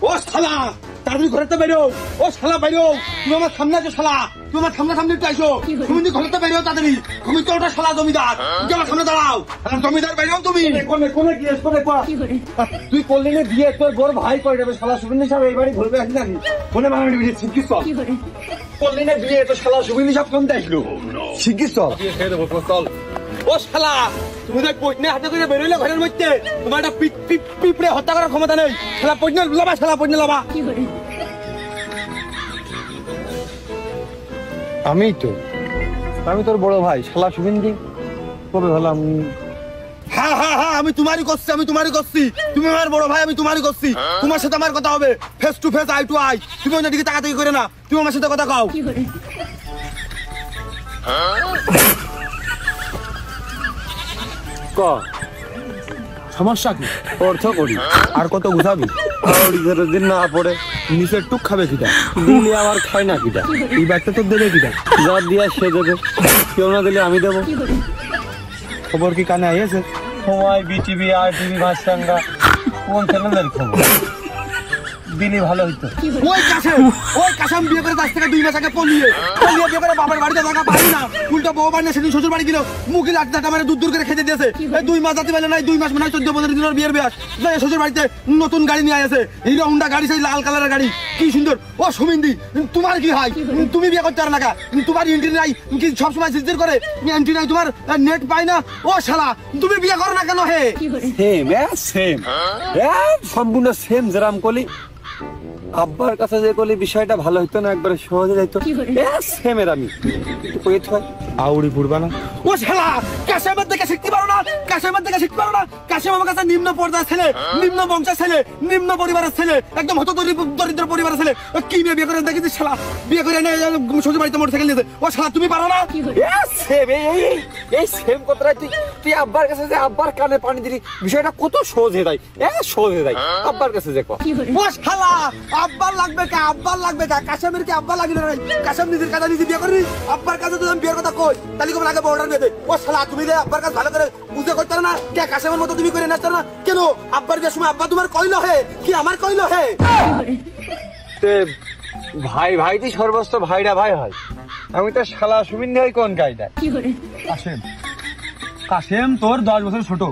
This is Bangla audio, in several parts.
ও শালা তাড়াতাড়ি ঘরে তো বেরো। ও শালা বেরো, তুমি আমার সামনে আছো শালা, তুমি আমার সামনে একটু আইসো। তুমি ঘরে তো বেরো তাড়াতাড়ি, তুমি তো ওটা শালা জমিদার, তুমি আমার সামনে দাঁড়াও। জমিদার বেরো তুমি। কোনে গিয়েছ কোনে পা তুই করলি না বিয়ে, তোর বড় ভাই করে যাবে শালা সুবিন্দি সাহেব এই বাড়ি ঘুরবে আসি নাকি? কোনে মারামারি বিয়ে শিখিস চল, করলি না বিয়ে তো শালা সুবিন্দি সাহেব কোনটা আসলো শিখিস চল, বিয়ে খেয়ে দেবো চল। ও শালা তুমি তো পয়নে হাতে করে বেরোইলে ঘরের মধ্যে, তোমার একটা পিঁপড়ে হত্যা করার ক্ষমতা নেই। শালা পয়নে লবা, শালা পয়নে লবা। আমি তোর বড় ভাই শালা সুবিন্দি কবে হলাম? হ্যাঁ হ্যাঁ হ্যাঁ, আমি তোমারই করছি, আমি তোমারই করছি। তুমি আমার বড় ভাই, আমি তোমারই করছি। তোমার সাথে আমার কথা হবে face to face, eye to eye. তুমি অন্যদিকে তাকাতাকি করে না, তুমি আমার সাথে কথা কও। ক সমস্যা কি? অর্থ করি আর কত গুছাবি? দিন না পড়ে নিচের টুক খাবে কিটা? দিলে আমার খায় না কিটা, এই বাচ্চা তো দেবে কিটা? যা দিয়া সে দেবে, কেউ না দিলে আমি দেবো। খবর কি কানে আইছে? সময় বিটিভি আর টিভি ভাষাঙ্গা কোন চ্যানেলের খবর দিলে ভালো হইতো। ওই কাশাম বিয়ে করে 10 থেকে 2 মাস আগে পলিয়ে বিয়ে করে বাবার বাড়িতে থাকা পারি না, উল্টো বউ বানিয়ে সেদিন শ্বশুর বাড়ি গেল, মুখে লাঠা মানে দূর করে খেতে দিয়েছে। এই 2 মাস যাতে পারে নাই, 2 মাস মানে 14-15 দিনের বিয়ের ব্যাস। শ্বশুর বাড়িতে নতুন গাড়ি নিয়ে আসে, হিরো হোন্ডা গাড়ি, সেই লাল কালারের গাড়ি, কি সুন্দর। ও সুমিন্দি তোমার কি হয়? তুমি বিয়ে করতে পারো না কা? তোমার এন্ট্রি নাই কি? সবসময় জিজ্ঞেস করে এন্ট্রি নাই, তোমার নেট পাই না। ও শালা তুমি বিয়ে করো না কেন? হে সেম সম্পূর্ণ সেম যেরাম কলি আব্বার কাছে যে কলি বিষয়টা ভালো হইতো না, একবারে সহজে যাইতো। সেমের আমি আউড়ি পুরবা না। ও শালা কাশেমের থেকে শিখতে পারো না, কাশেমের থেকে শিখতে পারো না। কাশেম আমার কাছে নিম্ন পর্যায়ের ছেলে, নিম্ন বংশের ছেলে, নিম্ন পরিবারের ছেলে, একদম হত দরিদ্র পরিবারের ছেলে। কি নিয়ে বিয়ে করে দেখেছিস শালা? বিয়ে করে এনে শ্বশুর বাড়িতে মোটরসাইকেল নিয়েছে। ও শালা তুমি পারো না? এই সেম কথাটা তুই আব্বার কাছে যে আব্বার কানে পানি দিলি, বিষয়টা কত সহজ হয়ে যায়, সহজ হয়ে যায় আব্বার কাছে যে। ও শালা আব্বার লাগবে কা? আব্বার লাগবে কা? কাশেমের কি আব্বার লাগবে না? কাশেম নিজের কাছে নিজে বিয়ে করবি, আব্বার কাছে তো আমি বিয়ের কথা কই, তাহলে কেমন আগে বর্ডার বেঁধে। ও শালা তুমি যে আব্বার কাছে ভালো করে বুঝে করতে না, কে কাশেমের মতো তুমি করে নাচতে না কেন? আব্বার বিয়ের সময় আব্বা তোমার কইলো হে কি আমার কইলো হে? ভাই ভাই তুই সর্বস্ব ভাইরা ভাই হয়, আমি তো শালা সুবিন্দি হয় কোন গাইটা? কাশেম, কাশেম তোর 10 বছর ছোট।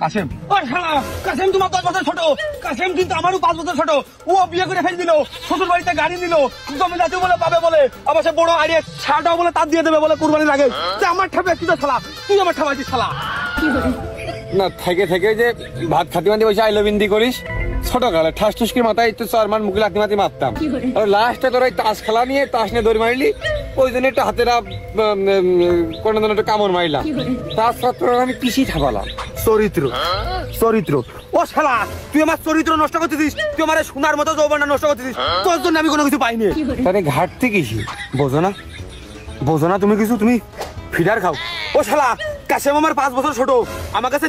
কাশেম, ও শালা কাশেম তোমার 10 বছর ছোট। কাশেম কিন্তু আমারও 5 বছর ছোট। ও বিয়ে করে ফেল দিল, শ্বশুর বাড়িতে গাড়ি নিল, জমি জাতি বলে পাবে বলে, আবার সে বড় আড়িয়ে ছাড়াও বলে তার দিয়ে দেবে বলে কুরবানির আগে। আমার ঠাবে তুই তো শালা, তুই আমার ঠাবাইছিস শালা। না থেকে থেকে যে ভাত খাতি মাতি বসে আইলবিন্দি করিস, ছোট কালে ঠাস ঠুসকির মাথায় একটু 4 মান মুখে লাথি মাতি মারতাম, আর লাস্টে তোর ওই তাস খেলা নিয়ে তাস নিয়ে দৌড় মারিলি, ওই জন্য একটা হাতেরা কোন একটা কামড় মারিলাম, তার ছাত্র আমি পিছিয়ে থাকালাম। চরিত্র চরিত্র, ও শালা তুই আমার চরিত্র নষ্ট করতেছিস, তুই আমার সোনার মতো যৌবনটা নষ্ট করতেছিস। তোর জন্য আমি কোনো কিছু পাইনি। তাহলে ঘাটতি কিসি বোঝো না, বোঝো না তুমি কিছু, তুমি ফিডার খাও। ও শালা কাশেম আমার 5 বছর ছোট, আমার কাছে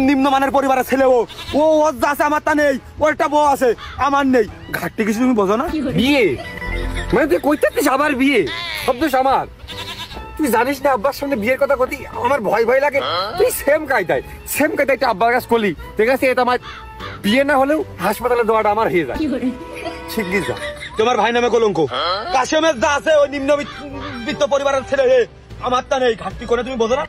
নিম্নমানের পরিবারের ছেলে। ও ওর যা আছে আমার তা নেই, ওর একটা বউ আছে আমার নেই। ঘাটতি কিছু তুমি বোঝো না? বিয়ে মানে তুই কইতে আবার বিয়ে শব্দ আমার, তুই জানিস না আব্বার সামনে বিয়ের কথা কতি আমার ভয় ভয় লাগে। তুই সেম কায়দায় একটা আব্বার কাছে করলি, ঠিক আছে? এটা আমার বিয়ে না হলেও হাসপাতালে দেওয়াটা আমার হয়ে যায়। শিগগির যা, তোমার ভাই নামে কলঙ্ক। কাশেমের যা আছে ওই নিম্নবিত্ত পরিবারের ছেলে, হে আমার তা নেই। ঘাটতি করে তুমি বোঝো না?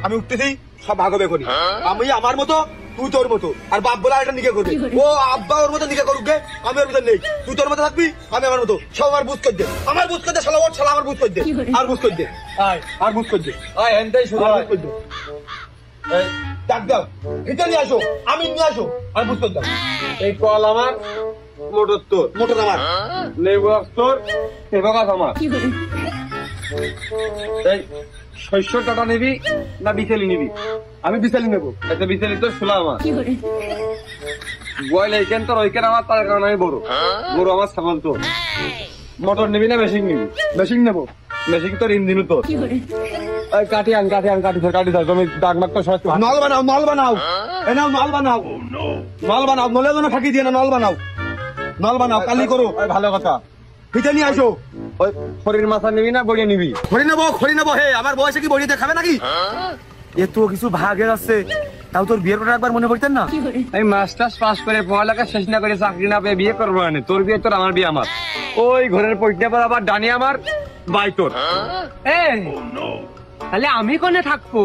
আমি উঠতেছি সব ভাগবে করি, আমি আমার মতো তুই তোর মতো, আর বাপ বলে একটা নিকে করবে। ও আব্বা ওর মতো নিকে করুক গে, আমি ওর ভিতর নেই। তুই তোর মতো থাকবি, আমি আমার মতো। সব আমার বুঝ করে দে, আমার বুঝ করে দে শালা, ওর শালা আমার বুঝ করে দে, আর বুঝ করে দে, আয় আর বুঝ করে দে, আয় এনটাই শুরু বুঝ করে দে। এই ডাক দাও, ভিতরে নিয়ে আসো, আমি নিয়ে আসো, আর বুঝ করে দাও। এই কল আমার, মোটর তোর, মোটর আমার, লেবু তোর, এবাগাস আমার। এই শস্য টাটা নিবি না বিচেলি নিবি? আমি বিশালি নেবো। আচ্ছা বিচেলি তোর ছোলা আমার, বয়ল এইখান তোর ওইখান আমার, তার কারণে আমি বড় গরু আমার, ছাগল তোর। মোটর নিবি না মেশিন নিবি? মেশিন নেবো। মেশিন তোর, ইঞ্জিন তোর। কাঠি আন ধর তুমি দাগ মাগ তো সরাতে। নল বানাও, নল বানাও, এ নাও নল বানাও, নল বানাও, নলে যেন ফাঁকি দিয়ে না, নল বানাও, নল বানাও, কালি করো। ভালো কথা, পিঠে নিয়ে আসো। ওই খড়ির মাথা নিবি না বড়িয়ে নিবি? খড়ি নেবো, খড়ি নেবো। হে আমার বয়সে কি বড়িতে খাবে নাকি? এত কিছু ভাগের আছে, তাও তোর বিয়ের কথা একবার মনে পড়তেন না? আমি মাস্টার্স পাস করে পড়ালেখা শেষ না করে চাকরি না পেয়ে বিয়ে করবো না। তোর বিয়ে তোর, আমার বিয়ে আমার। ওই ঘরের পৈঠা পর আবার ডানি আমার, বাই তোর। তাহলে আমি কোনে থাকবো?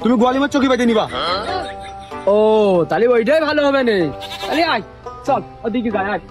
তুমি গোয়ালিমার চকি বাইতে নিবা। ও তাহলে ওইটাই ভালো হবে না। তাহলে আয় চল ওদিকে যাই, আয়।